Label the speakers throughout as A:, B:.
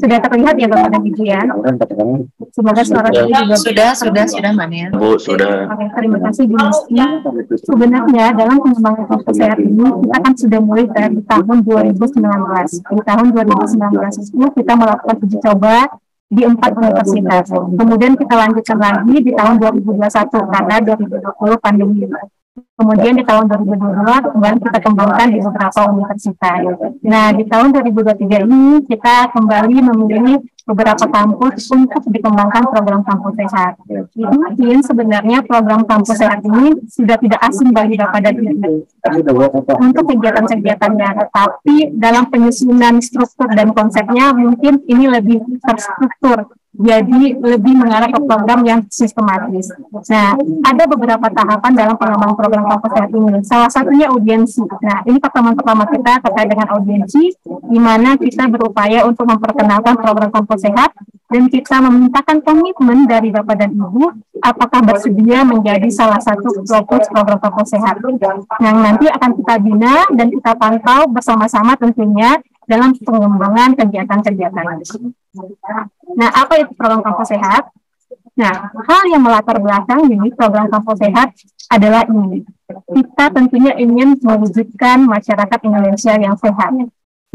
A: Sudah terlihat ya Bapak dan Ibu ya? Semoga suara juga sudah Mbak Nia.
B: Bu, sudah.
A: Oke, terima kasih Bu Misti. Sebenarnya dalam pengembangan kampus sehat ini kita kan sudah mulai dari tahun 2019. Di tahun 2019 itu kita melakukan uji coba di 4 universitas. Kemudian kita lanjutkan lagi di tahun 2021 karena 2020 pandemi. Kemudian di tahun 2022 kembali kita kembangkan di beberapa universitas. Nah, di tahun 2023 ini kita kembali memilih beberapa kampus untuk dikembangkan program kampus sehat. Mungkin sebenarnya program kampus sehat ini sudah tidak asing bagi Bapak dan Ibu untuk kegiatan-kegiatannya, tetapi dalam penyusunan struktur dan konsepnya mungkin ini lebih terstruktur. Jadi lebih mengarah ke program yang sistematis. Nah, ada beberapa tahapan dalam pengembangan program kampus sehat ini. Salah satunya audiensi. Nah, ini pertemuan pertama kita terkait dengan audiensi, di mana kita berupaya untuk memperkenalkan program kampus sehat dan kita memintakan komitmen dari Bapak dan Ibu apakah bersedia menjadi salah satu fokus program kampus sehat yang nanti akan kita bina dan kita pantau bersama-sama tentunya dalam pengembangan kegiatan-kegiatan. Nah, apa itu program kampus sehat? Nah, hal yang melatar belakang ini program kampus sehat adalah ini. Kita tentunya ingin mewujudkan masyarakat Indonesia yang sehat.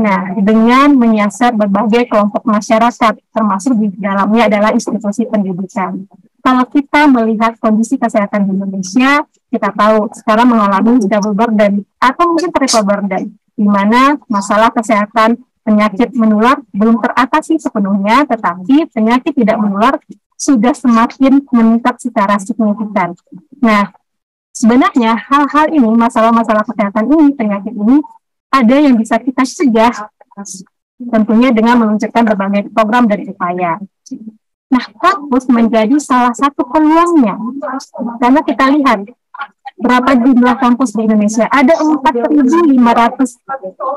A: Nah, dengan menyasar berbagai kelompok masyarakat, termasuk di dalamnya adalah institusi pendidikan. Kalau kita melihat kondisi kesehatan di Indonesia, kita tahu sekarang mengalami double burden atau mungkin triple burden, di mana masalah kesehatan penyakit menular belum teratasi sepenuhnya, tetapi penyakit tidak menular sudah semakin meningkat secara signifikan. Nah, sebenarnya hal-hal ini, masalah-masalah kesehatan ini, penyakit ini, ada yang bisa kita cegah, tentunya dengan meluncurkan berbagai program dari upaya. Nah, kampus menjadi salah satu peluangnya, karena kita lihat berapa jumlah kampus di Indonesia. Ada 4.500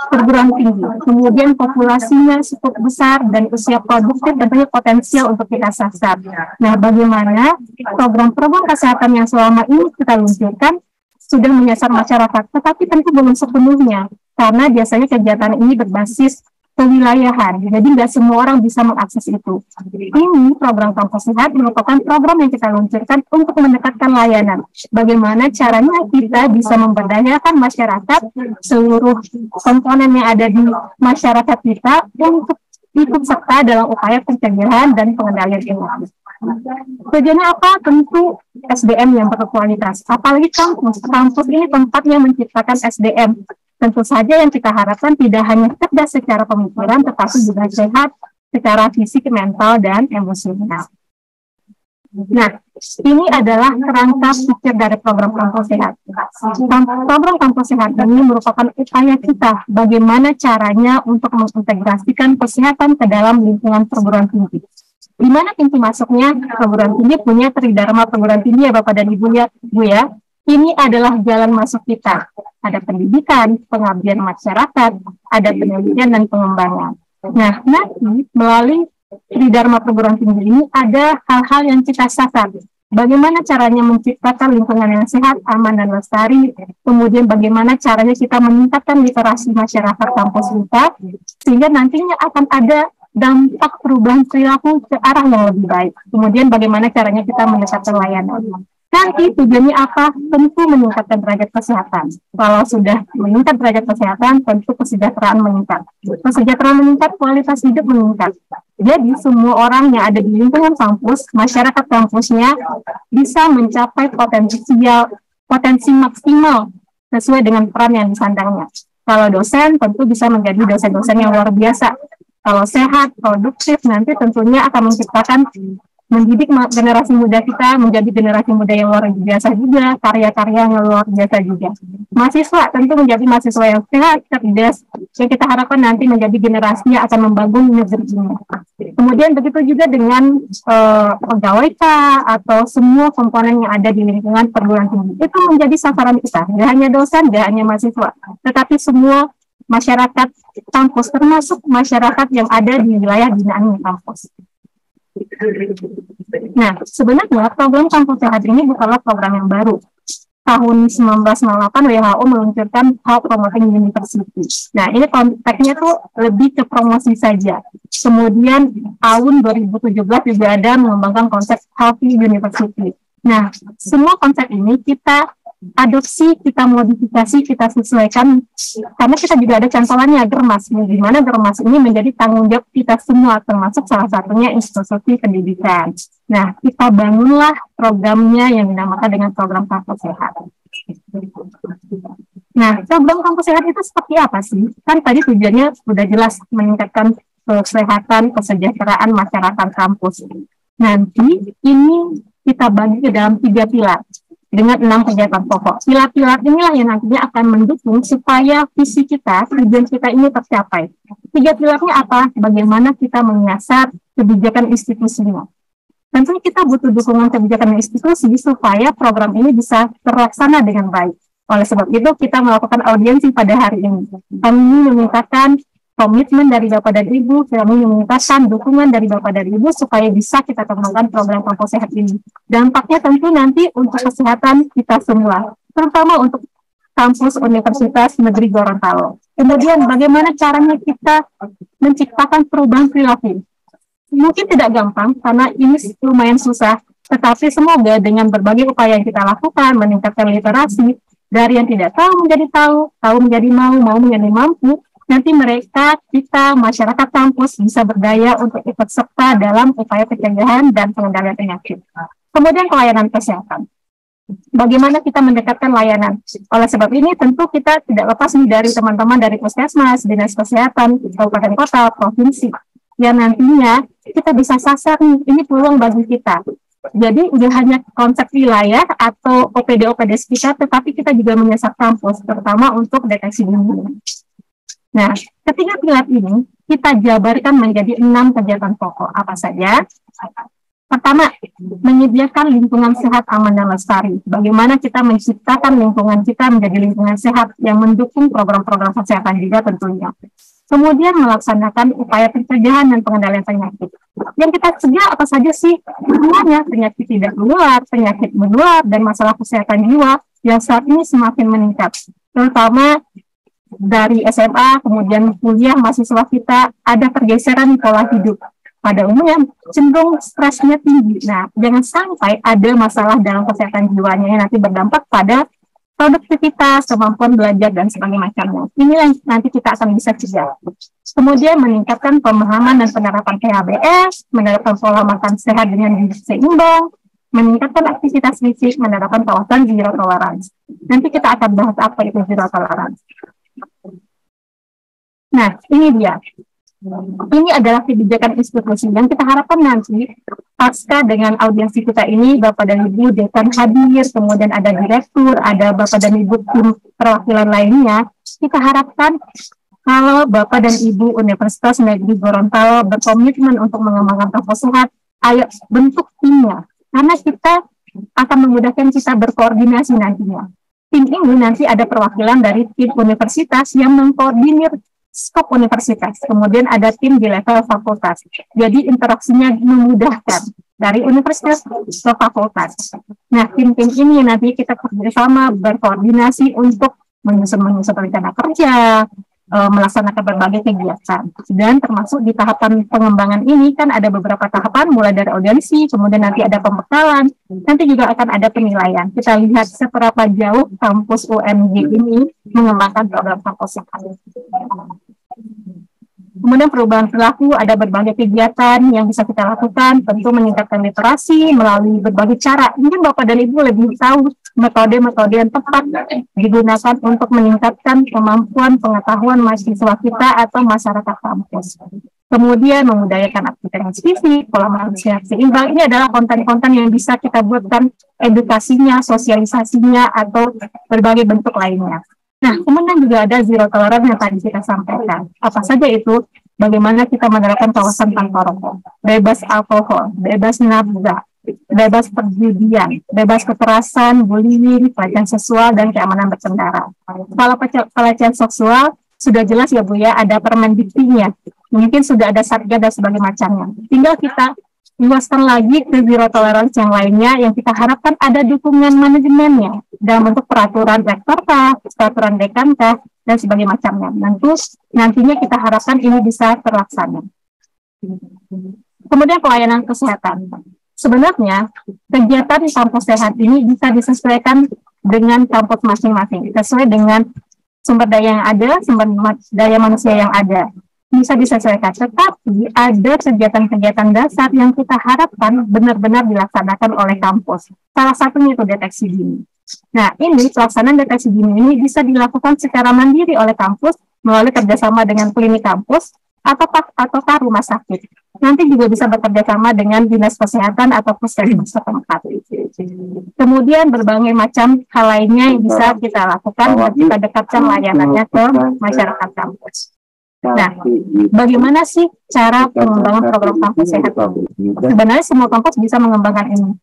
A: perguruan tinggi. Kemudian populasinya cukup besar dan usia produktif tentunya potensial untuk kita sasar. Nah, bagaimana program-program kesehatan yang selama ini kita luncurkan sudah menyasar masyarakat, tetapi tentu belum sepenuhnya, karena biasanya kegiatan ini berbasis kewilayahan, jadi nggak semua orang bisa mengakses itu. Ini program kampus sehat merupakan program yang kita luncurkan untuk mendekatkan layanan. Bagaimana caranya kita bisa memberdayakan masyarakat, seluruh komponen yang ada di masyarakat kita untuk ikut serta dalam upaya pencegahan dan pengendalian penyakit. Tujuannya apa? Tentu SDM yang berkualitas. Apalagi kampus. Kampus ini tempatnya menciptakan SDM. Tentu saja yang kita harapkan tidak hanya cerdas secara pemikiran, tetapi juga sehat secara fisik, mental, dan emosional. Nah, ini adalah kerangka pikir dari program kampus sehat. Program kampus sehat ini merupakan upaya kita bagaimana caranya untuk mengintegrasikan kesehatan ke dalam lingkungan perguruan tinggi. Di mana pintu masuknya perguruan tinggi punya tridharma perguruan tinggi ya Bapak dan Ibu ya, Bu ya. Ini adalah jalan masuk kita. Ada pendidikan, pengabdian masyarakat, ada penelitian dan pengembangan. Nah, nanti melalui tridharma perguruan tinggi ini ada hal-hal yang kita sasar. Bagaimana caranya menciptakan lingkungan yang sehat, aman, dan lestari. Kemudian bagaimana caranya kita meningkatkan literasi masyarakat kampus kita, sehingga nantinya akan ada dampak perubahan perilaku ke arah yang lebih baik. Kemudian bagaimana caranya kita mendekatkan layanan. Nanti tujuannya apa? Tentu meningkatkan derajat kesehatan. Kalau sudah meningkat derajat kesehatan, tentu kesejahteraan meningkat. Kesejahteraan meningkat, kualitas hidup meningkat. Jadi semua orang yang ada di lingkungan kampus, masyarakat kampusnya bisa mencapai potensi maksimal sesuai dengan peran yang disandangnya. Kalau dosen, tentu bisa menjadi dosen-dosen yang luar biasa. Kalau sehat, produktif, nanti tentunya akan menciptakan mendidik generasi muda kita menjadi generasi muda yang luar biasa juga, karya-karya yang luar biasa juga. Mahasiswa tentu menjadi mahasiswa yang sehat, cerdas, yang kita harapkan nanti menjadi generasi yang akan membangun negeri ini. Kemudian begitu juga dengan pegawai atau semua komponen yang ada di lingkungan perguruan tinggi. Itu menjadi sasaran kita, tidak hanya dosen, tidak hanya mahasiswa, tetapi semua masyarakat kampus, termasuk masyarakat yang ada di wilayah binaan kampus. Nah, sebenarnya program kampus sehat ini bukanlah program yang baru. tahun 1998 WHO meluncurkan Health Promoting University. Nah, ini konteksnya tuh lebih ke promosi saja. Kemudian tahun 2017 juga ada mengembangkan konsep Healthy University. Nah, semua konsep ini kita adopsi, kita modifikasi, kita sesuaikan, karena kita juga ada cantolannya Germas, di mana Germas ini menjadi tanggung jawab kita semua, termasuk salah satunya institusi pendidikan. Nah, kita bangunlah programnya yang dinamakan dengan program Kampus Sehat. Nah, program Kampus Sehat itu seperti apa sih? Kan tadi tujuannya sudah jelas, meningkatkan kesehatan, kesejahteraan masyarakat kampus. Nanti ini kita bagi ke dalam 3 pilar dengan 6 kegiatan pokok. Pilar-pilar inilah yang nantinya akan mendukung supaya visi kita, tujuan kita ini tercapai. 3 pilarnya apa? Bagaimana kita menyasar kebijakan institusinya. Tentunya kita butuh dukungan kebijakan institusi supaya program ini bisa terlaksana dengan baik. Oleh sebab itu, kita melakukan audiensi pada hari ini. Kami memintakan komitmen dari Bapak dan Ibu, kami memintakan dukungan dari Bapak dan Ibu supaya bisa kita kembangkan program Kampus Sehat ini. Dampaknya tentu nanti untuk kesehatan kita semua, terutama untuk kampus Universitas Negeri Gorontalo. Kemudian bagaimana caranya kita menciptakan perubahan perilaku? Mungkin tidak gampang karena ini lumayan susah, tetapi semoga dengan berbagai upaya yang kita lakukan, meningkatkan literasi, dari yang tidak tahu menjadi tahu, tahu menjadi mau menjadi mampu, nanti mereka, kita, masyarakat kampus bisa berdaya untuk ikut serta dalam upaya pencegahan dan pengendalian penyakit. Kemudian pelayanan kesehatan. Bagaimana kita mendekatkan layanan? Oleh sebab ini tentu kita tidak lepas nih dari teman-teman dari Puskesmas, Dinas Kesehatan, Kabupaten Kota, Provinsi. Yang nantinya kita bisa sasar nih, ini peluang bagi kita. Jadi tidak hanya konsep wilayah atau OPD-OPD sekitar, tetapi kita juga menyasar kampus, terutama untuk deteksi dini. Nah, ketiga pilar ini kita jabarkan menjadi 6 kegiatan pokok. Apa saja? Pertama, menyediakan lingkungan sehat, aman, dan lestari. Bagaimana kita menciptakan lingkungan kita menjadi lingkungan sehat yang mendukung program-program kesehatan juga tentunya. Kemudian melaksanakan upaya pencegahan dan pengendalian penyakit. Yang kita cegah apa saja sih? Semuanya, penyakit tidak menular, penyakit menular, dan masalah kesehatan jiwa yang saat ini semakin meningkat. Terutama dari SMA, kemudian kuliah, mahasiswa kita ada pergeseran pola hidup. Pada umumnya cenderung stresnya tinggi. Nah, jangan sampai ada masalah dalam kesehatan jiwanya yang nanti berdampak pada produktivitas, kemampuan belajar, dan sebagainya macamnya. Inilah yang nanti kita akan bisa cegah. Kemudian meningkatkan pemahaman dan penerapan PHBS, menerapkan pola makan sehat dengan gizi seimbang, meningkatkan aktivitas fisik, menerapkan kawasan zero tolerance. Nanti kita akan bahas apa itu zero tolerance. Nah, ini dia. Ini adalah kebijakan institusi yang kita harapkan nanti pasca dengan audiensi kita ini, Bapak dan Ibu dekan hadir, kemudian ada direktur, ada Bapak dan Ibu tim perwakilan lainnya. Kita harapkan kalau Bapak dan Ibu Universitas Negeri Gorontalo berkomitmen untuk mengembangkan kampus sehat, ayo bentuk timnya. Karena kita akan memudahkan kita berkoordinasi nantinya. Tim ini nanti ada perwakilan dari tim universitas yang mengkoordinir skop universitas, kemudian ada tim di level fakultas. Jadi interaksinya memudahkan dari universitas ke fakultas. Nah, tim-tim ini nanti kita bersama berkoordinasi untuk menyusun rencana kerja, melaksanakan berbagai kegiatan. Dan termasuk di tahapan pengembangan ini kan ada beberapa tahapan, mulai dari audiensi, kemudian nanti ada pembekalan, nanti juga akan ada penilaian. Kita lihat seberapa jauh kampus UMG ini mengembangkan program kampus sehat. Kemudian perubahan perilaku, ada berbagai kegiatan yang bisa kita lakukan, tentu meningkatkan literasi melalui berbagai cara. Mungkin Bapak dan Ibu lebih tahu metode-metode yang tepat digunakan untuk meningkatkan kemampuan pengetahuan mahasiswa kita atau masyarakat kampus. Kemudian memudayakan aktivitas fisik, pola makan sehat seimbang. Ini adalah konten-konten yang bisa kita buatkan edukasinya, sosialisasinya, atau berbagai bentuk lainnya. Nah, kemudian juga ada zero tolerance yang tadi kita sampaikan. Apa saja itu? Bagaimana kita menerapkan kawasan tanpa rokok, bebas alkohol, bebas narkoba, bebas perjudian, bebas kekerasan, bullying, pelecehan seksual, dan keamanan berkendara. Kalau pelecehan seksual, sudah jelas ya Bu ya, ada Permendiktinya. Mungkin sudah ada Satgas dan sebagainya macamnya. Tinggal kita luaskan lagi ke zero tolerance yang lainnya yang kita harapkan ada dukungan manajemennya dalam bentuk peraturan rektor kah, peraturan dekan kah, dan sebagainya macamnya. Nantinya kita harapkan ini bisa terlaksana. Kemudian pelayanan kesehatan. Sebenarnya kegiatan kampus sehat ini bisa disesuaikan dengan kampus masing-masing, sesuai dengan sumber daya yang ada, sumber daya manusia yang ada. Bisa disesuaikan, tetapi ada kegiatan-kegiatan dasar yang kita harapkan benar-benar dilaksanakan oleh kampus. Salah satunya itu deteksi dini. Nah, ini pelaksanaan deteksi dini ini bisa dilakukan secara mandiri oleh kampus melalui kerjasama dengan klinik kampus ataukah rumah sakit. Nanti juga bisa bekerja sama dengan dinas kesehatan atau puskesmas setempat. Kemudian berbagai macam hal lainnya yang bisa kita lakukan dan kita dekatkan layanannya ke masyarakat kampus. Nah, bagaimana sih cara pengembangan program kampus sehat? Sebenarnya semua kampus bisa mengembangkan ini.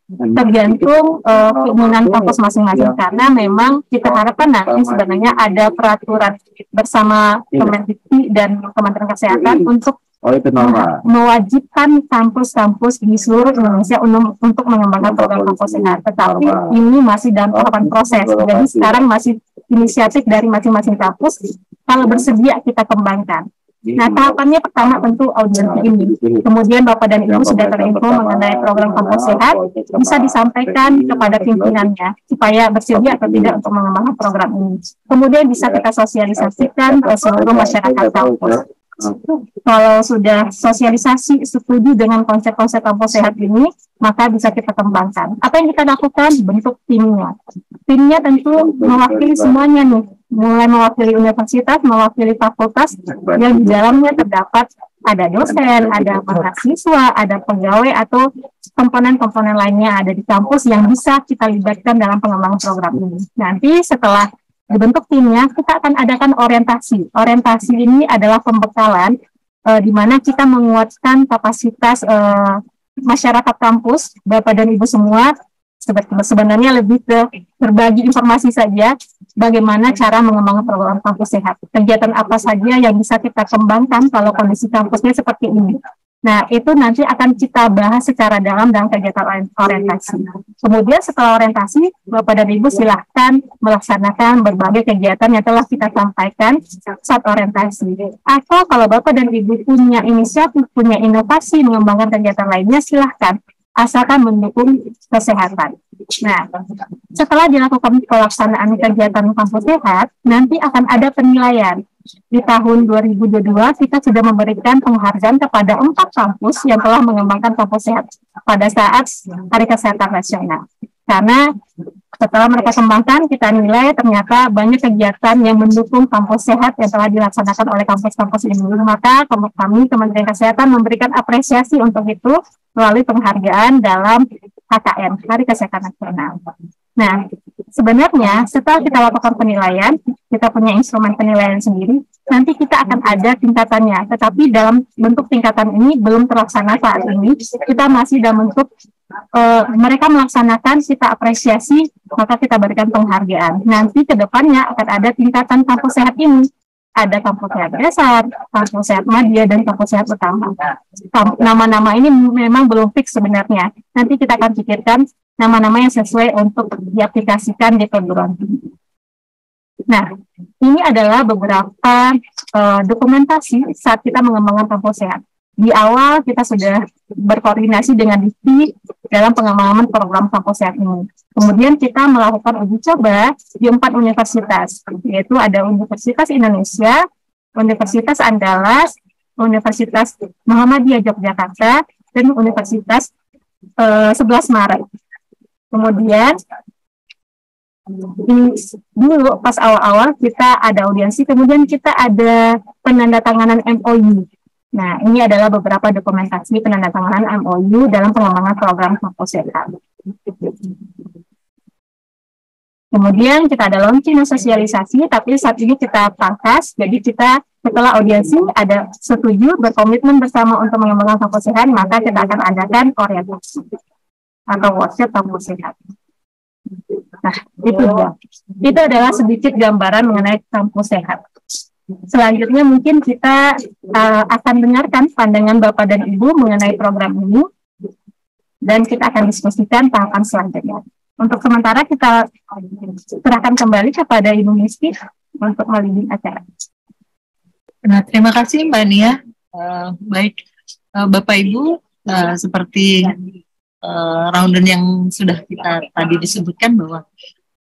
A: Tergantung keinginan kampus masing-masing, karena memang kita harapkan nanti sebenarnya ada peraturan bersama Kemendikti dan Kementerian Kesehatan untuk mewajibkan kampus-kampus di seluruh Indonesia untuk mengembangkan program kampus sehat. Tetapi ini masih dalam tahapan proses. Jadi sekarang masih inisiatif dari masing-masing kampus. Kalau bersedia kita kembangkan. Nah, tahapannya pertama tentu audiensi ini. Kemudian Bapak dan Ibu sudah terinfo mengenai program kampus sehat, bisa disampaikan kepada pimpinannya supaya bersedia atau tidak untuk mengembangkan program ini. Kemudian bisa kita sosialisasikan ke seluruh masyarakat kampus. Kalau sudah sosialisasi setuju dengan konsep-konsep kampus sehat ini, maka bisa kita kembangkan. Apa yang kita lakukan? Bentuk timnya. Timnya tentu mewakili semuanya nih, mulai mewakili universitas, mewakili fakultas yang di dalamnya terdapat ada dosen, ada mahasiswa, ada pegawai atau komponen-komponen lainnya ada di kampus yang bisa kita libatkan dalam pengembangan program ini. Nanti setelah dibentuk timnya, kita akan adakan orientasi. Orientasi ini adalah pembekalan di mana kita menguatkan kapasitas masyarakat kampus, Bapak dan Ibu semua. Sebenarnya lebih ke berbagi informasi saja bagaimana cara mengembangkan program kampus sehat. Kegiatan apa saja yang bisa kita kembangkan kalau kondisi kampusnya seperti ini. Nah, itu nanti akan kita bahas secara dalam kegiatan orientasi. Kemudian setelah orientasi, Bapak dan Ibu silahkan melaksanakan berbagai kegiatan yang telah kita sampaikan saat orientasi. Atau kalau Bapak dan Ibu punya inisiatif, punya inovasi mengembangkan kegiatan lainnya, silahkan. Asalkan mendukung kesehatan. Nah, setelah dilakukan pelaksanaan kegiatan kampus sehat, nanti akan ada penilaian. Di tahun 2022, kita sudah memberikan penghargaan kepada 4 kampus yang telah mengembangkan kampus sehat pada saat Hari Kesehatan Nasional. Karena setelah mereka kembangkan, kita nilai ternyata banyak kegiatan yang mendukung kampus sehat yang telah dilaksanakan oleh kampus-kampus ini. Maka kami, Kementerian Kesehatan, memberikan apresiasi untuk itu melalui penghargaan dalam HKN, Hari Kesehatan Nasional. Nah, sebenarnya setelah kita lakukan penilaian, kita punya instrumen penilaian sendiri, nanti kita akan ada tingkatannya. Tetapi dalam bentuk tingkatan ini belum terlaksana saat ini, kita masih dalam bentuk mereka melaksanakan, kita apresiasi, maka kita berikan penghargaan. Nanti ke depannya akan ada tingkatan kampus sehat ini. Ada kampus sehat dasar, kampus sehat madya, dan kampus sehat utama. Nama-nama ini memang belum fix sebenarnya. Nanti kita akan pikirkan nama-nama yang sesuai untuk diaplikasikan di perguruan tinggi. Nah, ini adalah beberapa dokumentasi saat kita mengembangkan kampus sehat. Di awal kita sudah berkoordinasi dengan DIPTI dalam pengembangan program kampus sehat ini. Kemudian kita melakukan uji coba di 4 universitas, yaitu ada Universitas Indonesia, Universitas Andalas, Universitas Muhammadiyah Yogyakarta, dan Universitas 11 Maret. Kemudian dulu pas awal-awal kita ada audiensi, kemudian kita ada penandatanganan MOU. Nah, ini adalah beberapa dokumentasi penandatanganan MOU dalam pengembangan program kampus sehat. Kemudian kita ada launching sosialisasi, tapi saat ini kita pangkas, jadi kita setelah audiensi ada setuju berkomitmen bersama untuk mengembangkan kampus sehat, maka kita akan adakan orientasi atau workshop kampus sehat. Nah, itu dia. Itu adalah sedikit gambaran mengenai kampus sehat. Selanjutnya mungkin kita akan dengarkan pandangan Bapak dan Ibu mengenai program ini. dan kita akan diskusikan tahapan selanjutnya. Untuk sementara kita serahkan kembali kepada Ibu Misti untuk memimpin acara.
B: Nah, terima kasih Mbak Nia. Baik, Bapak Ibu, seperti rundown yang sudah kita tadi disebutkan bahwa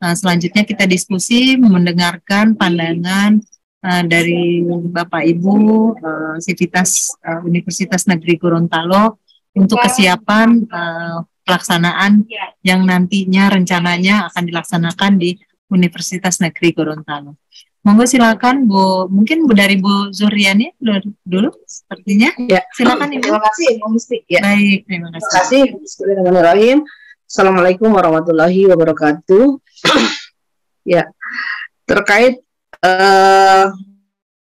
B: selanjutnya kita diskusi mendengarkan pandangan dari Bapak Ibu Sivitas Universitas Negeri Gorontalo untuk kesiapan pelaksanaan yang nantinya rencananya akan dilaksanakan di Universitas Negeri Gorontalo. Monggo silakan Bu, mungkin dari Bu Zuriani dulu sepertinya.
C: Ya.
B: Silakan Ibu.
C: Terima kasih Ibu Misti. Ya.
B: Baik, terima kasih.
C: Terima kasih. Bismillahirrahmanirrahim. Assalamualaikum warahmatullahi wabarakatuh. Ya, terkait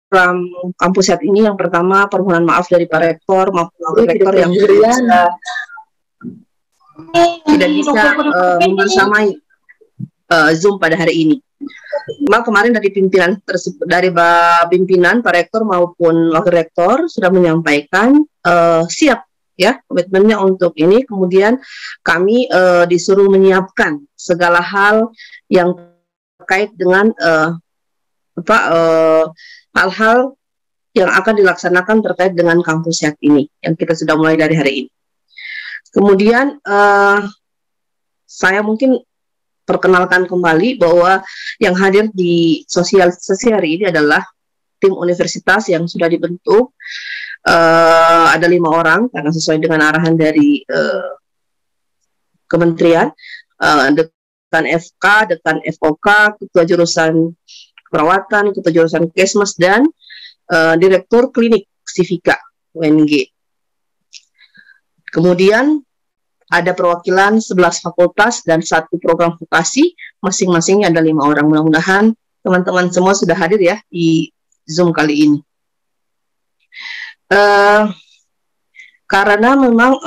C: program kampus saat ini, yang pertama permohonan maaf dari Pak Rektor maupun Wakil Rektor yang tidak bisa membersamai Zoom pada hari ini. Memang kemarin dari pimpinan pimpinan Pak Rektor maupun Wakil Rektor sudah menyampaikan siap ya komitmennya untuk ini. Kemudian kami disuruh menyiapkan segala hal yang terkait dengan hal-hal yang akan dilaksanakan terkait dengan kampus sehat ini yang kita sudah mulai dari hari ini. Kemudian saya mungkin perkenalkan kembali bahwa yang hadir di sosialisasi hari ini adalah tim universitas yang sudah dibentuk. Ada 5 orang karena sesuai dengan arahan dari kementerian, dekan FK, dekan FOK, ketua jurusan perawatan, ketua jurusan Kesmas, dan direktur klinik Sivika UNG. Kemudian ada perwakilan 11 fakultas dan 1 program vokasi, masing-masingnya ada 5 orang. Mudah-mudahan teman-teman semua sudah hadir ya di Zoom kali ini. Karena memang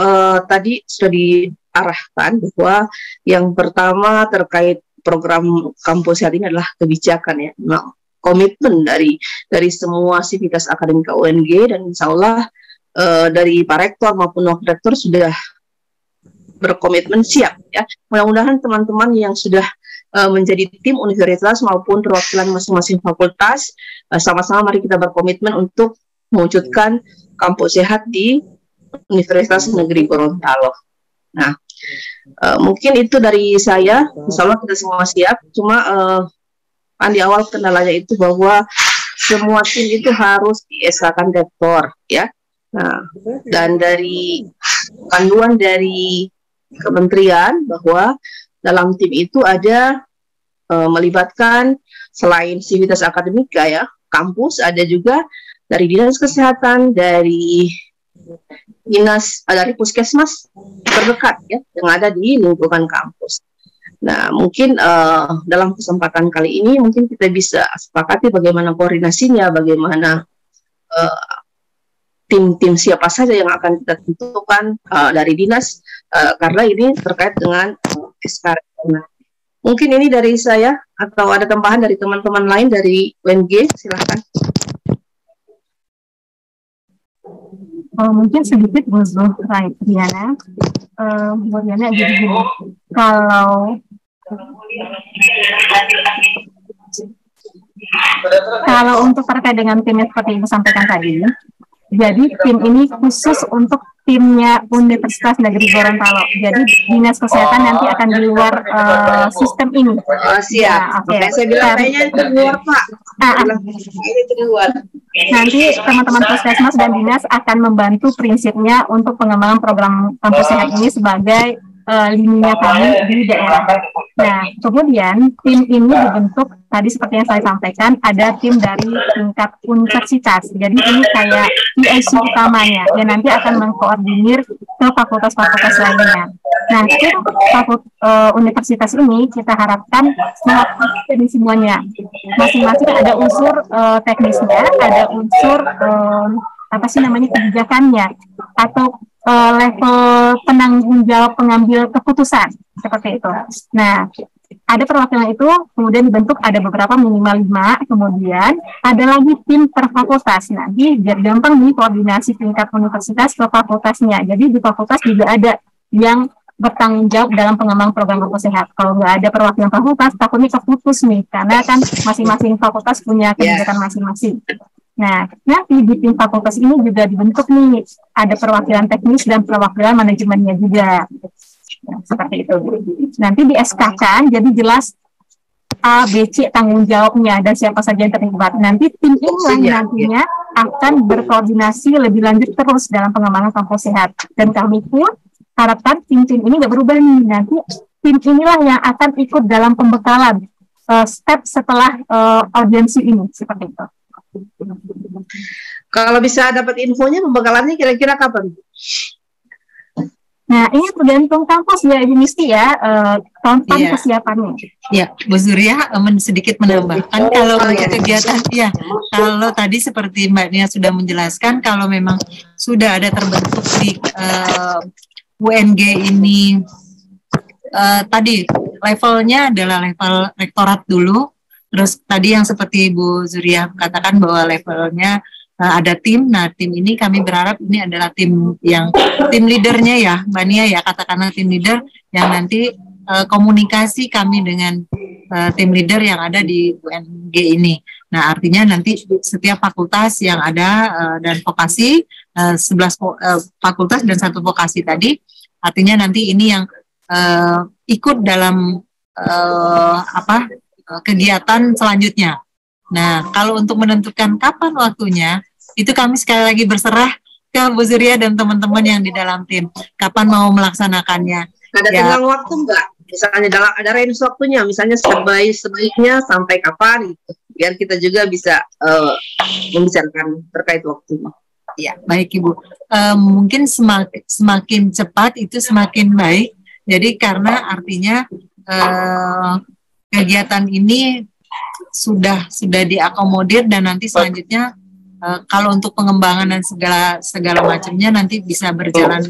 C: tadi sudah diarahkan bahwa yang pertama terkait program kampus saat ini adalah kebijakan ya. Nah, komitmen dari semua sivitas akademika UNG, dan insya Allah dari Pak Rektor maupun Wakil Rektor sudah berkomitmen siap ya. Mudah-mudahan teman-teman yang sudah menjadi tim universitas maupun perwakilan masing-masing fakultas sama-sama mari kita berkomitmen untuk mewujudkan kampus sehat di Universitas Negeri Gorontalo. Nah, mungkin itu dari saya. Insya Allah kita semua siap. Cuma kan di awal kendalanya itu bahwa semua tim itu harus diesakan rektor ya. Nah, dan dari panduan dari kementerian bahwa dalam tim itu ada melibatkan selain sivitas akademika ya, kampus, ada juga dari dinas kesehatan, dari dinas, dari puskesmas terdekat ya yang ada di lingkungan kampus. Nah, mungkin dalam kesempatan kali ini mungkin kita bisa sepakati bagaimana koordinasinya, bagaimana tim-tim siapa saja yang akan kita tentukan dari dinas, karena ini terkait dengan SK. Mungkin ini dari saya, atau ada tambahan dari teman-teman lain dari UNG, silahkan.
A: Mungkin sedikit Bu Riana. Bu Riana jadi gini, kalau untuk terkait dengan timnya seperti Ibu sampaikan tadi, jadi tim ini khusus untuk timnya Universitas Negeri Gorontalo. Jadi dinas kesehatan nanti akan di luar sistem ini.
C: Siap. Ya, oke. Saya bilang kayaknya itu di luar Pak. Ini di luar.
A: Nanti teman-teman puskesmas dan dinas akan membantu prinsipnya untuk pengembangan program kampus sehat ini sebagai lininya kami di daerah. Nah, kemudian tim ini dibentuk tadi seperti yang saya sampaikan, ada tim dari tingkat universitas. Jadi ini kayak PIC utamanya yang nanti akan mengkoordinir ke fakultas-fakultas lainnya. Nah, tim universitas ini kita harapkan melakukan ini semuanya. Masing-masing ada unsur teknisnya, ada unsur kebijakannya, atau level penanggung jawab pengambil keputusan seperti itu. Nah, ada perwakilan itu kemudian dibentuk ada beberapa minimal 5, kemudian ada lagi tim per fakultas. Nanti biar gampang nih koordinasi tingkat universitas ke fakultasnya. Jadi di fakultas juga ada yang bertanggung jawab dalam pengembangan program kampus sehat. Kalau nggak ada perwakilan fakultas, takutnya keputus nih, karena kan masing-masing fakultas punya kebijakan masing-masing. Nah, nanti di tim fakultas ini juga dibentuk nih, ada perwakilan teknis dan perwakilan manajemennya juga. Nah, seperti itu. Nanti di SK kan, jadi jelas A, B, C tanggung jawabnya dan siapa saja yang terlibat. Nanti tim ini nantinya akan berkoordinasi lebih lanjut terus dalam pengembangan kampus sehat. Dan kami pun harapkan tim-tim ini nggak berubah nih. Nanti tim inilah yang akan ikut dalam pembekalan step setelah audiensi ini, seperti itu.
C: Kalau bisa dapat infonya pembekalannya kira-kira kapan?
A: Nah, ini tergantung kampus ya, Ibu Misti ya, tahun kesiapannya.
B: Ya, Bu Zuria sedikit menambahkan kalau untuk kegiatan, ya, kalau tadi seperti Mbak Nia sudah menjelaskan, kalau memang sudah ada terbentuk di UNG ini, tadi levelnya adalah level rektorat dulu. Terus tadi yang seperti Bu Zuria katakan bahwa levelnya ada tim. Nah, tim ini kami berharap ini adalah tim yang tim leadernya ya, Mbak Nia ya, katakanlah tim leader yang nanti komunikasi kami dengan tim leader yang ada di UNG ini. Nah, artinya nanti setiap fakultas yang ada dan vokasi 11 fakultas dan 1 vokasi tadi, artinya nanti ini yang ikut dalam kegiatan selanjutnya. Nah, kalau untuk menentukan kapan waktunya, itu kami sekali lagi berserah ke Bu Zuria dan teman-teman yang di dalam tim. Kapan mau melaksanakannya?
C: Ada tenggang waktu enggak? Misalnya ada range waktunya, misalnya sebaiknya sampai kapan gitu. Biar kita juga bisa membicarakan terkait waktunya.
B: Ya, baik Ibu. Mungkin semakin cepat itu semakin baik. Jadi karena artinya kegiatan ini sudah diakomodir dan nanti selanjutnya kalau untuk pengembangan dan segala macamnya nanti bisa berjalan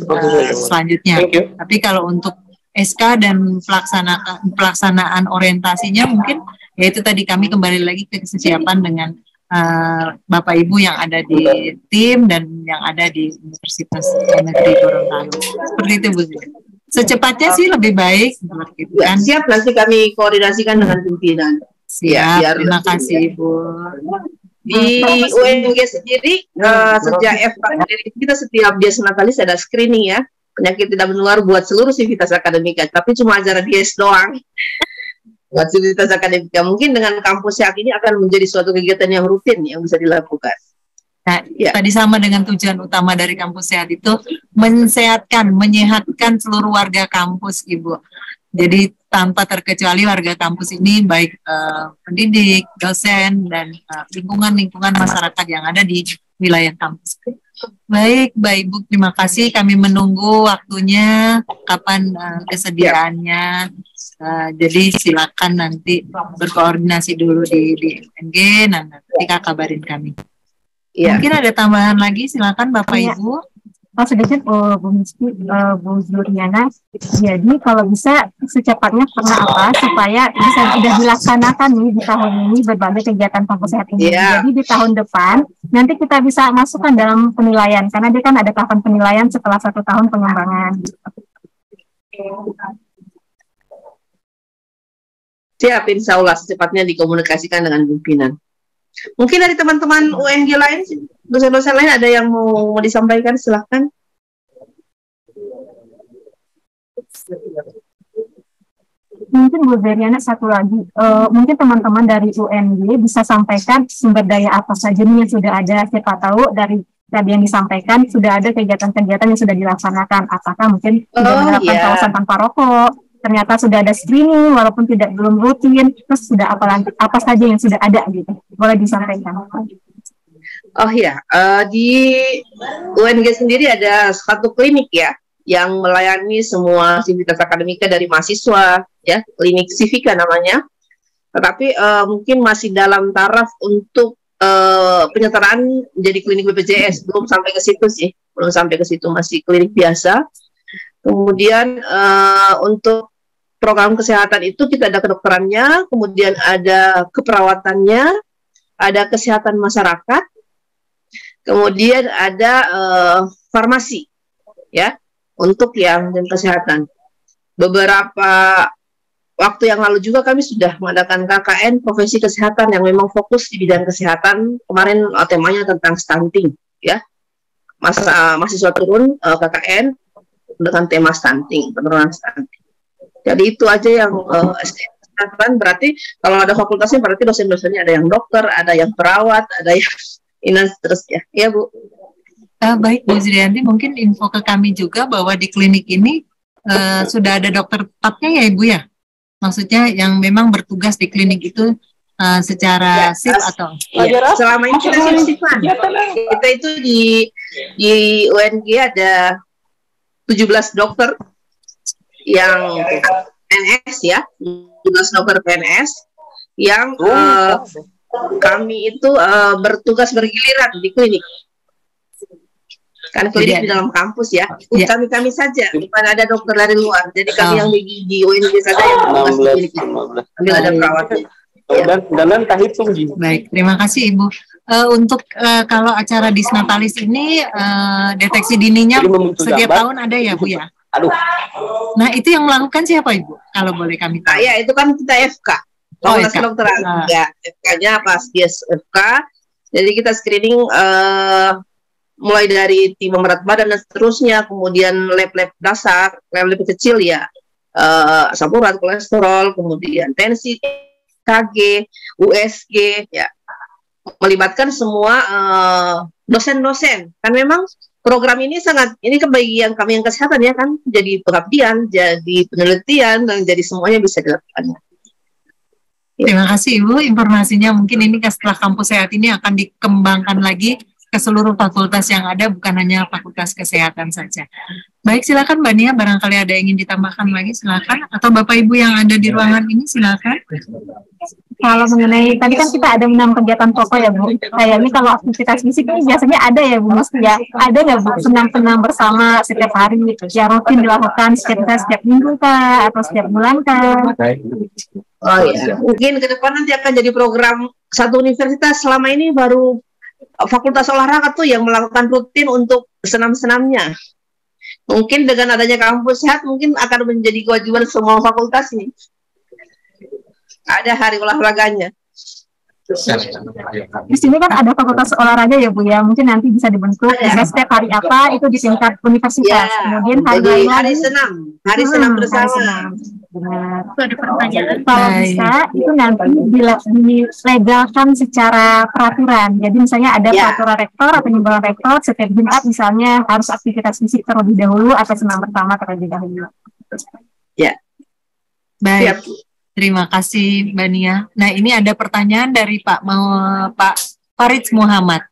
B: selanjutnya. Tapi kalau untuk SK dan pelaksanaan orientasinya mungkin yaitu tadi kami kembali lagi ke kesiapan dengan Bapak Ibu yang ada di tim dan yang ada di Universitas Negeri Gorontalo. Seperti itu Bu. Secepatnya sih lebih baik. Gitu kan.
C: Siap, nanti kami koordinasikan dengan pimpinan.
B: Siap, terima kasih Ibu.
C: Di UNG sendiri, sejak kita setiap Dies Natalis ada screening ya, penyakit tidak menular buat seluruh sivitas akademika, tapi cuma acara Dies doang. Buat sivitas akademika, mungkin dengan kampus sehat ini akan menjadi suatu kegiatan yang rutin yang bisa dilakukan.
B: Nah, tadi sama dengan tujuan utama dari kampus sehat itu menyehatkan seluruh warga kampus, Ibu. Jadi tanpa terkecuali warga kampus ini baik pendidik, dosen, dan lingkungan masyarakat yang ada di wilayah kampus. Baik, Ibu, terima kasih. Kami menunggu waktunya, kapan kesediaannya. Jadi silakan nanti berkoordinasi dulu di UNG, nanti kabarin kami. Ya. Mungkin ada tambahan lagi, silakan Bapak Ibu.
A: Sedikit Bu Misti, Bu Zuriana. Jadi kalau bisa secepatnya karena apa? Supaya bisa sudah dilaksanakan nih di tahun ini berbagai kegiatan kampus sehat ini. Jadi di tahun depan nanti kita bisa masukkan dalam penilaian karena dia kan ada tahapan penilaian setelah 1 tahun pengembangan.
C: Siap, insya Allah secepatnya dikomunikasikan dengan pimpinan. Mungkin dari teman-teman UNG lain, dosen-dosen lain ada yang mau disampaikan, silahkan.
A: Mungkin Bu Zuriana satu lagi, mungkin teman-teman dari UNG bisa sampaikan sumber daya apa saja nih yang sudah ada, siapa tahu dari tadi yang disampaikan sudah ada kegiatan-kegiatan yang sudah dilaksanakan, apakah mungkin sudah menerapkan kawasan tanpa rokok, ternyata sudah ada screening walaupun belum rutin, terus sudah apa saja yang sudah ada gitu, boleh disampaikan.
C: Oh ya, di UNG sendiri ada satu klinik ya yang melayani semua sivitas akademika dari mahasiswa ya, klinik Sivika namanya. Tetapi mungkin masih dalam taraf untuk penyetaraan menjadi klinik BPJS, belum sampai ke situ sih, belum sampai ke situ, masih klinik biasa. Kemudian untuk program kesehatan itu kita ada kedokterannya, kemudian ada keperawatannya, ada kesehatan masyarakat, kemudian ada farmasi, ya, untuk yang dan kesehatan. beberapa waktu yang lalu juga kami sudah mengadakan KKN profesi kesehatan yang memang fokus di bidang kesehatan. Kemarin temanya tentang stunting, ya. Mahasiswa turun KKN dengan tema stunting, penurunan stunting. Jadi itu aja yang kesehatan. Berarti kalau ada fakultasnya berarti dosen-dosennya ada yang dokter, ada yang perawat, ada yang ini terus ya. Ya, Bu.
B: Baik, Bu Zurianti, mungkin info ke kami juga bahwa di klinik ini sudah ada dokter tetapnya ya, Ibu ya? Maksudnya yang memang bertugas di klinik itu secara shift atau
C: selama ini kita shift-shiftan. Kita itu di UNG ada 17 dokter yang PNS ya, 17 dokter PNS yang kami itu bertugas bergiliran di klinik. Kan klinik di dalam kampus ya, kami saja, bukan ada dokter dari luar. Jadi kami yang di UNG saja yang bertugas di klinik. Kami ada perawatnya.
D: Dan tak hitung.
B: Baik, terima kasih Ibu. Untuk kalau acara Disnatalis ini deteksi dininya setiap tahun ada ya Bu ya?
D: Aduh.
B: Nah itu yang melakukan siapa Ibu? Kalau boleh kami tahu.
C: Ya itu kan kita FK. Fakultas Kedokteran. Ya, FK-nya pas dia FK. Jadi kita screening mulai dari timah berat badan dan seterusnya, kemudian lab-lab dasar, lab-lab kecil ya, asam urat, kolesterol, kemudian tensi, KG, USG, ya, melibatkan semua dosen-dosen. Kan memang program ini ini kebagian kami yang kesehatan ya kan, jadi pengabdian, jadi penelitian, dan jadi semuanya bisa dilakukan.
B: Ya. Terima kasih Ibu, informasinya mungkin ini setelah kampus sehat ini akan dikembangkan lagi ke seluruh fakultas yang ada, bukan hanya fakultas kesehatan saja. Baik, silakan Mbak Nia, barangkali ada yang ingin ditambahkan lagi, silakan. Atau Bapak Ibu yang ada di ruangan ini, silakan.
A: Kalau mengenai, tadi kan kita ada 6 kegiatan pokok ya Bu. Kayaknya kalau aktivitas fisik ini biasanya ada ya Bu, ya. Ada nggak Bu, senam-senam bersama setiap hari, ya rutin dilakukan setiap minggu kah, atau setiap bulan kah?
C: Oh iya, mungkin ke depan nanti akan jadi program satu universitas. Selama ini baru fakultas olahraga tuh yang melakukan rutin untuk senam-senamnya. Mungkin dengan adanya kampus sehat mungkin akan menjadi kewajiban semua fakultas ini. Ada hari olahraganya.
A: Di sini kan ada fakultas olahraga ya Bu ya, mungkin nanti bisa dibentuk setiap hari apa itu di tingkat universitas.
C: Ya,
A: kemudian
C: hari senam bersama.
A: Benar. Ada pertanyaan. Kalau bisa itu nanti dilegalkan secara peraturan. Jadi misalnya ada peraturan rektor atau himbauan rektor setiap Jumat misalnya harus aktivitas fisik terlebih dahulu atau senam bersama terlebih dahulu.
C: Ya.
B: Baik. Terima kasih Mbak Nia. Nah ini ada pertanyaan dari Pak Farid Muhammad.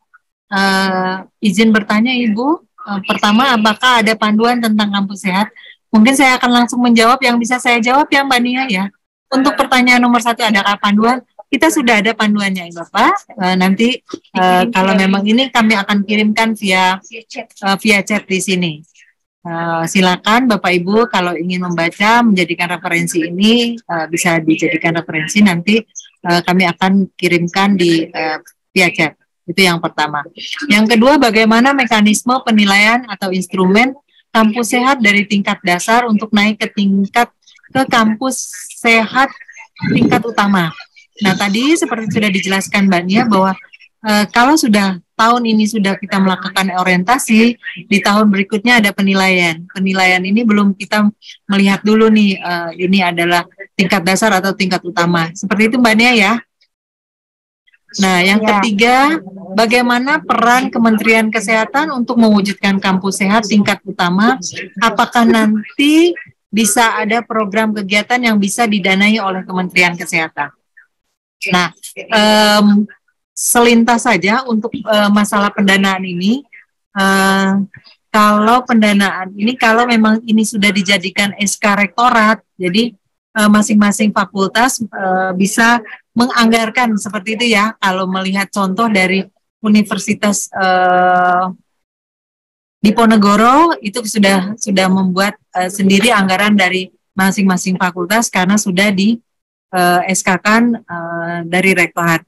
B: Izin bertanya Ibu. Pertama, apakah ada panduan tentang kampus sehat? Mungkin saya akan langsung menjawab yang bisa saya jawab ya Mbak Nia ya. Untuk pertanyaan nomor 1, adakah panduan? Kita sudah ada panduannya ya Bapak. Nanti kalau memang ini kami akan kirimkan via chat di sini. Silakan Bapak Ibu kalau ingin membaca, menjadikan referensi ini bisa dijadikan referensi, nanti kami akan kirimkan di via chat. Itu yang pertama. Yang kedua, bagaimana mekanisme penilaian atau instrumen kampus sehat dari tingkat dasar untuk naik ke kampus sehat tingkat utama. Nah tadi seperti sudah dijelaskan Mbak Nia bahwa kalau sudah tahun ini sudah kita melakukan orientasi, di tahun berikutnya ada penilaian. Penilaian ini belum kita melihat dulu nih, ini adalah tingkat dasar atau tingkat utama. Seperti itu Mbak Nia ya. Nah, yang ketiga, bagaimana peran Kementerian Kesehatan untuk mewujudkan kampus sehat tingkat utama? Apakah nanti bisa ada program kegiatan yang bisa didanai oleh Kementerian Kesehatan? Nah, selintas saja untuk masalah pendanaan ini, kalau pendanaan ini kalau memang ini sudah dijadikan SK rektorat, jadi masing-masing fakultas bisa menganggarkan seperti itu ya. Kalau melihat contoh dari Universitas Diponegoro itu sudah membuat sendiri anggaran dari masing-masing fakultas karena sudah di SK-kan dari rektorat.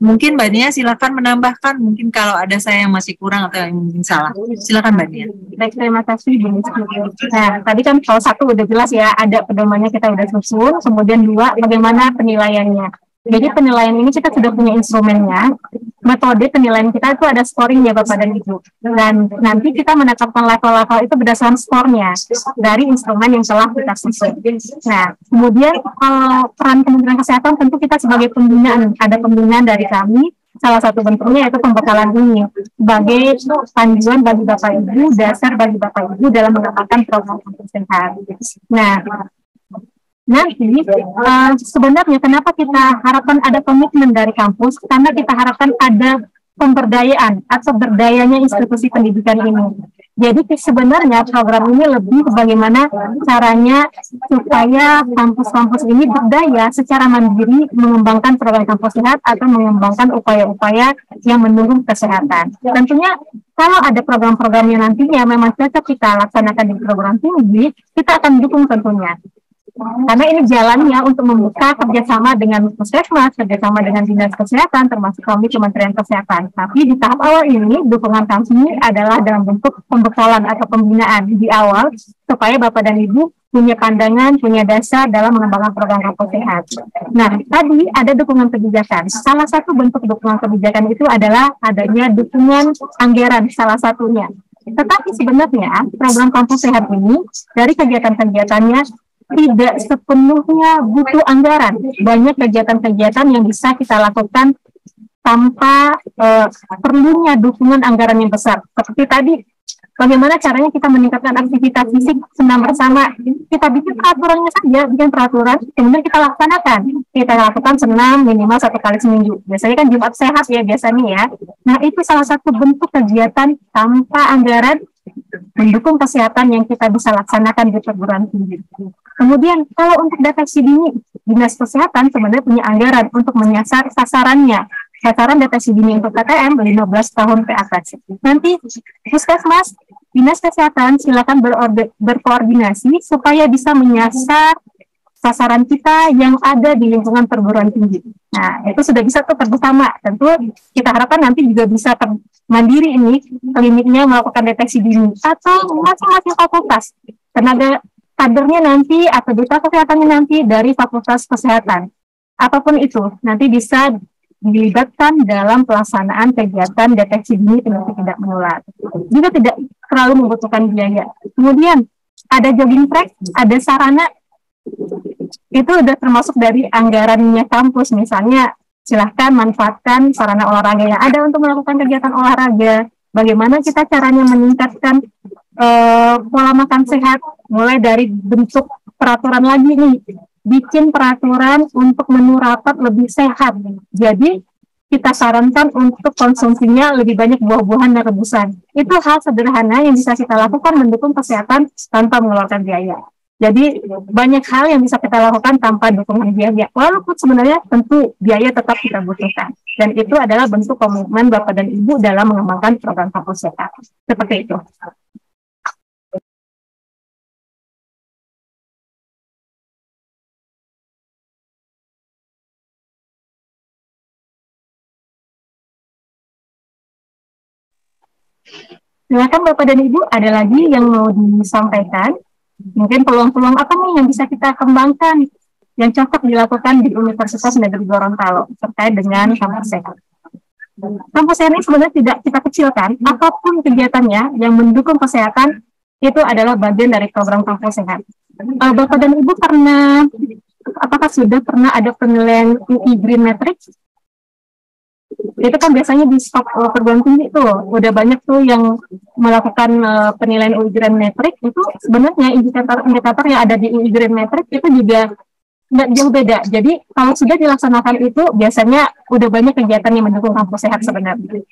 B: Mungkin Mbak Nia silakan menambahkan, mungkin kalau ada saya yang masih kurang atau yang mungkin salah. Silakan Mbak Nia.
A: Baik, terima kasih Bu Rizky. Nah, tadi kan kalau satu udah jelas ya, ada pedomannya kita udah susun, kemudian dua, bagaimana penilaiannya. Jadi penilaian ini kita sudah punya instrumennya, metode penilaian kita itu ada scoring ya Bapak dan Ibu. Dan nanti kita menetapkan level-level itu berdasarkan skornya dari instrumen yang telah kita susun. Nah, kemudian peran Kementerian Kesehatan tentu kita sebagai pembinaan, ada pembinaan dari kami, salah satu bentuknya yaitu pembekalan ini sebagai panduan bagi Bapak Ibu, dasar bagi Bapak Ibu dalam mendapatkan program kampus sehat. Nah, nanti sebenarnya kenapa kita harapkan ada komitmen dari kampus, karena kita harapkan ada pemberdayaan atau berdayanya institusi pendidikan ini. Jadi sebenarnya program ini lebih bagaimana caranya supaya kampus-kampus ini berdaya secara mandiri mengembangkan program kampus sehat atau mengembangkan upaya-upaya yang mendukung kesehatan. Tentunya kalau ada program-program yang nantinya memang cocok kita laksanakan di program tinggi, kita akan dukung tentunya. Karena ini jalannya untuk membuka kerjasama dengan Puskesmas, kerjasama dengan Dinas Kesehatan, termasuk kami Kementerian Kesehatan. Tapi di tahap awal ini, dukungan kami adalah dalam bentuk pembekalan atau pembinaan di awal, supaya Bapak dan Ibu punya pandangan, punya dasar dalam mengembangkan program kampus sehat. Nah, tadi ada dukungan kebijakan. Salah satu bentuk dukungan kebijakan itu adalah adanya dukungan anggaran, salah satunya. Tetapi sebenarnya program kampus sehat ini, dari kegiatan-kegiatannya, tidak sepenuhnya butuh anggaran. Banyak kegiatan-kegiatan yang bisa kita lakukan tanpa perlunya dukungan anggaran yang besar. Seperti tadi, bagaimana caranya kita meningkatkan aktivitas fisik senam bersama. Kita bikin peraturannya saja, bikin peraturan, kemudian kita laksanakan. Kita lakukan senam minimal 1 kali seminggu. Biasanya kan Jumat sehat ya biasanya ya. Nah, itu salah satu bentuk kegiatan tanpa anggaran mendukung kesehatan yang kita bisa laksanakan di perguruan tinggi. Kemudian kalau untuk deteksi dini, Dinas Kesehatan sebenarnya punya anggaran untuk menyasar sasarannya. Sasaran deteksi dini untuk PTM 15 tahun ke atas. Nanti Puskesmas, Dinas Kesehatan silakan berkoordinasi supaya bisa menyasar sasaran kita yang ada di lingkungan perguruan tinggi. Nah, itu sudah bisa tuh bersama. Tentu kita harapkan nanti juga bisa mandiri ini kliniknya melakukan deteksi dini atau masing-masing fakultas. Tenaga kadernya nanti atau duta kesehatannya nanti dari fakultas kesehatan. Apapun itu nanti bisa dilibatkan dalam pelaksanaan kegiatan deteksi dini penyakit tidak menular. Juga tidak terlalu membutuhkan biaya. Kemudian ada jogging track, ada sarana, itu sudah termasuk dari anggarannya kampus. Misalnya silahkan manfaatkan sarana olahraga yang ada untuk melakukan kegiatan olahraga. Bagaimana kita caranya meningkatkan pola makan sehat, mulai dari bentuk peraturan lagi nih, bikin peraturan untuk menu rapat lebih sehat. Jadi kita sarankan untuk konsumsinya lebih banyak buah-buahan dan rebusan. Itu hal sederhana yang bisa kita lakukan mendukung kesehatan tanpa mengeluarkan biaya. Jadi banyak hal yang bisa kita lakukan tanpa dukungan biaya. Walaupun sebenarnya tentu biaya tetap kita butuhkan. Dan itu adalah bentuk komitmen Bapak dan Ibu dalam mengembangkan program kampus sehat. Seperti itu. Silakan Bapak dan Ibu, ada lagi yang mau disampaikan? Mungkin peluang-peluang apa nih yang bisa kita kembangkan yang cocok dilakukan di Universitas Negeri Gorontalo terkait dengan kampus sehat. Kampus sehat ini sebenarnya tidak kita kecilkan, apapun kegiatannya yang mendukung kesehatan itu adalah bagian dari program kampus sehat. Bapak dan Ibu apakah sudah pernah ada penilaian UI Green Matrix? Itu kan biasanya di stok perguruan tinggi tuh udah banyak tuh yang melakukan penilaian UI Green Matrix. Itu sebenarnya indikator yang ada di UI Green Matrix itu juga nggak jauh beda. Jadi kalau sudah dilaksanakan itu biasanya udah banyak kegiatan yang mendukung kampus sehat sebenarnya.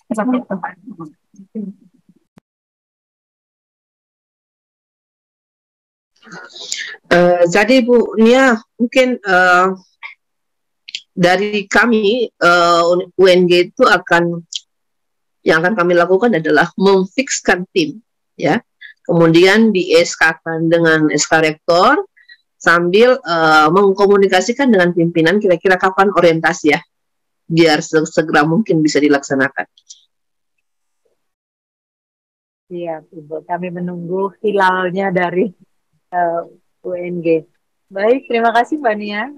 A: Seperti itu.
C: Jadi Bu Nia, mungkin dari kami UNG itu yang akan kami lakukan adalah memfikskan tim, ya. Kemudian di SK-kan dengan SK Rektor sambil mengkomunikasikan dengan pimpinan kira-kira kapan orientasi ya. biar segera mungkin bisa dilaksanakan.
E: Iya, Ibu. Kami menunggu hilalnya dari UNG. Baik, terima kasih Mbak Nia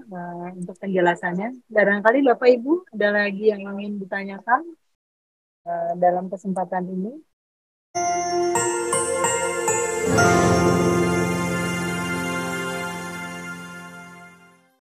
E: untuk penjelasannya. Barangkali Bapak Ibu ada lagi yang ingin ditanyakan dalam kesempatan ini.